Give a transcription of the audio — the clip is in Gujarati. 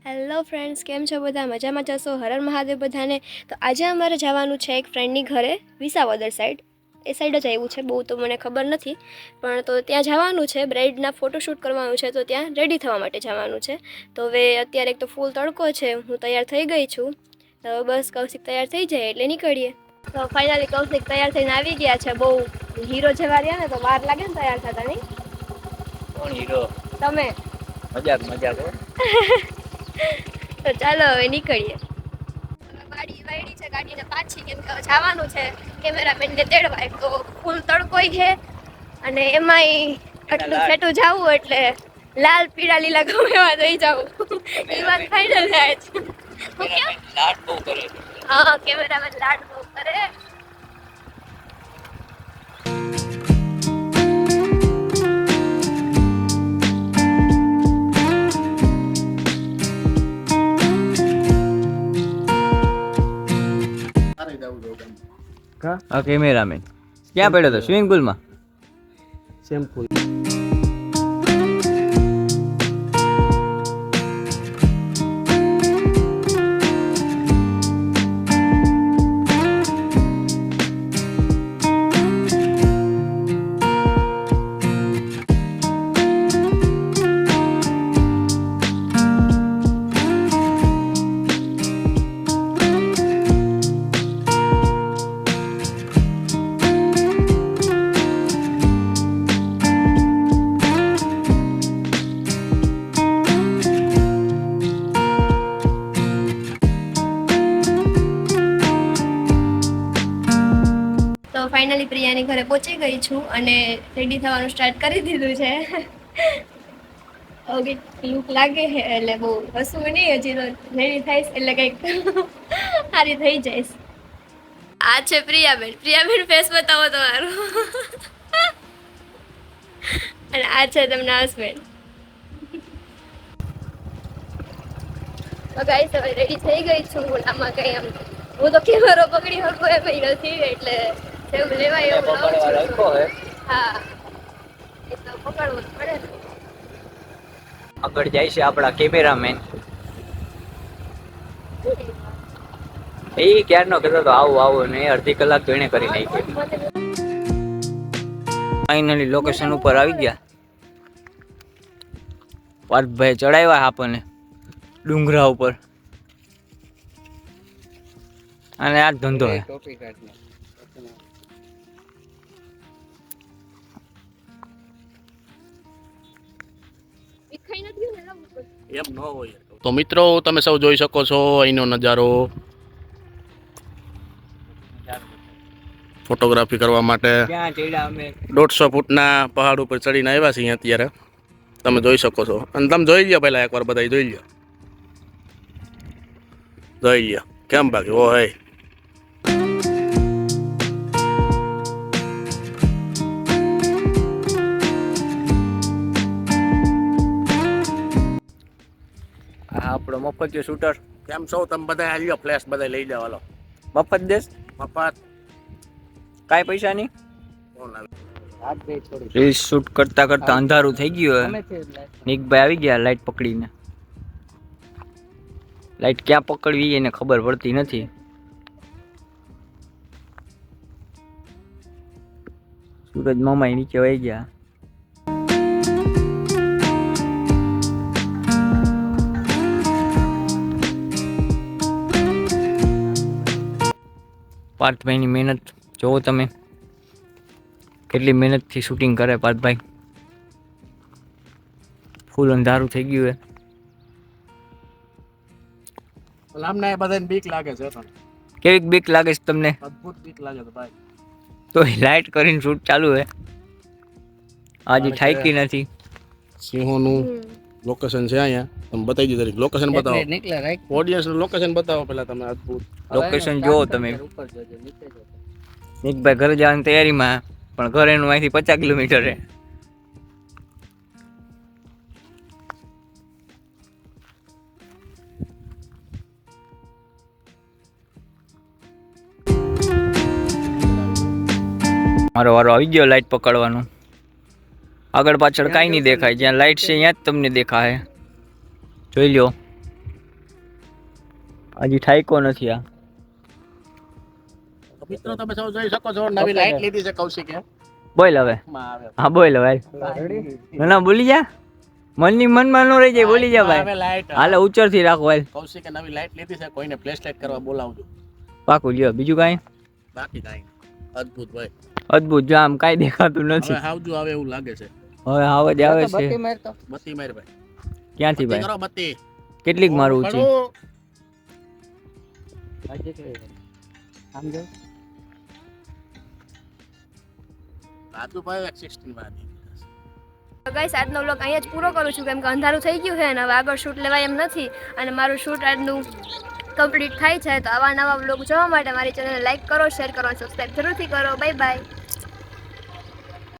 હેલો ફ્રેન્ડ્સ, કેમ છો બધા? મજામાં જશો? હર હર મહાદેવ બધાને. તો આજે અમારે જવાનું છે એક ફ્રેન્ડની ઘરે, વિસાવદર સાઈડ. એ સાઈડ જ આવ્યું છે, બહુ તો મને ખબર નથી, પણ તો ત્યાં જવાનું છે. બ્રાઇડના ફોટોશૂટ કરવાનું છે, તો ત્યાં રેડી થવા માટે જવાનું છે. તો હવે અત્યારે એક તો ફૂલ તડકો છે, હું તૈયાર થઈ ગઈ છું. તો બસ કૌશિક તૈયાર થઈ જાય એટલે નીકળીએ. તો ફાઇનલી કૌશિક તૈયાર થઈને આવી ગયા છે. બહુ હીરો જેવા રહ્યા ને, તો વાર લાગે ને તૈયાર થતા, નહીં? કોણ હીરો? તમે. મજાક હો. તો ચાલો હવે નીકળીએ. ગાડી વાયડી છે, ગાડીને પાછી, કેમ કે જવાનું છે કેમેરામેનને તેડવા. તો ફૂલ તડકોય છે અને એમાંય આટલું છેટું જવું એટલે લાલ પીળા લીલા ગમે એવા થઈ જવું. એ વાત ફાઇનલ થાય છે. લાડ બહુ કરે. હા, કેમેરામેન લાડ બહુ કરે. હા, કેમેરામેન ક્યાં પડ્યો હતો? સ્વિમિંગ પુલમાં. શેમ્પૂ ફાઇનલી પ્રિયાની ઘરે પહોંચી ગઈ છું અને રેડી થવાનું સ્ટાર્ટ કરી દીધું છે. ઓકે, લુક લાગે છે એટલે બહુ હસવું નહીં. હજી તો રેડી થઈશ એટલે કંઈક સારી થઈ જઈશ. આ છે પ્રિયાબેન. પ્રિયાબેન ફેસ બતાવો તમારું. અને આ છે તેમના હસબન્ડ. ગાઈસ, હવે રેડી થઈ ગઈ છું. આમાં કઈ આમ હું તો કેમેરો પકડી શકું એમ નથી, એટલે જેવું લેવાય એવું લઉં છું. હા, એ તો પકડવું જ પડે ને. આગળ જાય છે આપણા કેમેરામેન. એ ક્યારનો કહેતો હતો આવું આવું, ને અડધી કલાક તો એને કરી નાખી. ફાઇનલી લોકેશન ઉપર આવી ગયા. પાર્થભાઈ ચડાવ્યા આપણને ડુંગરા ઉપર, અને આ ધંધો હે. તો મિત્રો, તમે સૌ જોઈ શકો છો અહીંનો નજારો. ફોટોગ્રાફી કરવા માટે ક્યાં ચડ્યા અમે? 150 ફૂટના પહાડ ઉપર ચડીને આવ્યા છીએ અત્યારે. તમે જોઈ શકો છો. અને તમે જોઈ લ્યો પહેલા એકવાર, બધા જોઈ લ્યો. જોઈ લ્યો કેમ બાકી ઓ હે. આ આપણો મફતિયો શૂટર. કેમ છો તમે બધા? આ લ્યો ફ્લેશ બધા લઈ જાવ. હાલો, મફત દેશ, મફત. કાંઈ પૈસા નહીં. કોણ આવે? રીલ્સ શૂટ કરતા કરતા અંધારું થઈ ગયું. નિકભાઈ આવી ગયા લાઈટ પકડીને. લાઈટ ક્યાં પકડવી એને ખબર પડતી નથી. સૂરજ મામા નીચે વહી ગયા. પાર્થભાઈની મહેનત જોવો તમે, કેટલી મહેનતથી શૂટિંગ કરે પાર્થભાઈ. ફૂલ અંધારું થઈ ગયું હે. આમને બધાને બીક લાગે છે. કેવી બીક લાગે છે તમને? અદ્ભુત બીક લાગે છે ભાઈ. તો લાઈટ કરીને શૂટ ચાલુ હે. આજે થાકી નથી. સિંહોનું લોકેશન છે અહીંયા. તમે બતાવી દીધું. લોકેશન બતાવો. ઓડિયન્સ લોકેશન બતાવો પેલા તમે. અદ્ભુત લોકેશન જોવો તમે. નિકભાઈ ઘરે જવાની તૈયારીમાં, પણ ઘર એનું અહીંથી 50 કિલોમીટર છે. મારો વારો આવી ગયો લાઈટ પકડવાનો. આગળ પાછળ કાંઈ નહીં દેખાય. જ્યાં લાઈટ છે ત્યાં જ તમને દેખાય. જોઈ લો. હજી ઠાઈકો નથી આ. તો મિત્રો તમે સૌ જોઈ શકો છો નવી લાઈટ લીધી છે કૌશિકે. બોલ હવે. માં આવે હા બોલ હવે. ના ના બોલી જા. મનની મનમાં ન રહી જાય, બોલી જા આવે ભાઈ. લાઈટ. હાલે ઉચ્ચર થી રાખો હાલ. કૌશિકે નવી લાઈટ લીધી છે, કોઈને ફ્લેશ લાઈટ કરવા બોલાવજો. પાકું લ્યો. બીજું કાંઈ? બાકી કાંઈ અદ્ભુત ભાઈ. અદભુત. જો આમ કાંઈ દેખાતું હવે નથી. હાવજુ આવે એવું લાગે છે. હવે અવાજ આવે છે. બત્તી માર ભાઈ. ક્યાંથી બત્તી ભાઈ? કરો બત્તી. કેટલીક મારું છે? રાજુભાઈ 16 માં તો ગાઈસ આજનો વ્લોગ અહીંયા જ પૂરો કરું છું, કેમ કે અંધારું થઈ ગયું છે અને હવે આગળ શૂટ લેવાય એમ નથી અને મારું શૂટ આજનું કમ્પ્લીટ થાય છે. તો આવા નવા વ્લોગ જોવા માટે મારી ચેનલને લાઈક કરો, શેર કરો અને સબસ્ક્રાઈબ જરૂરથી કરો. Bye bye.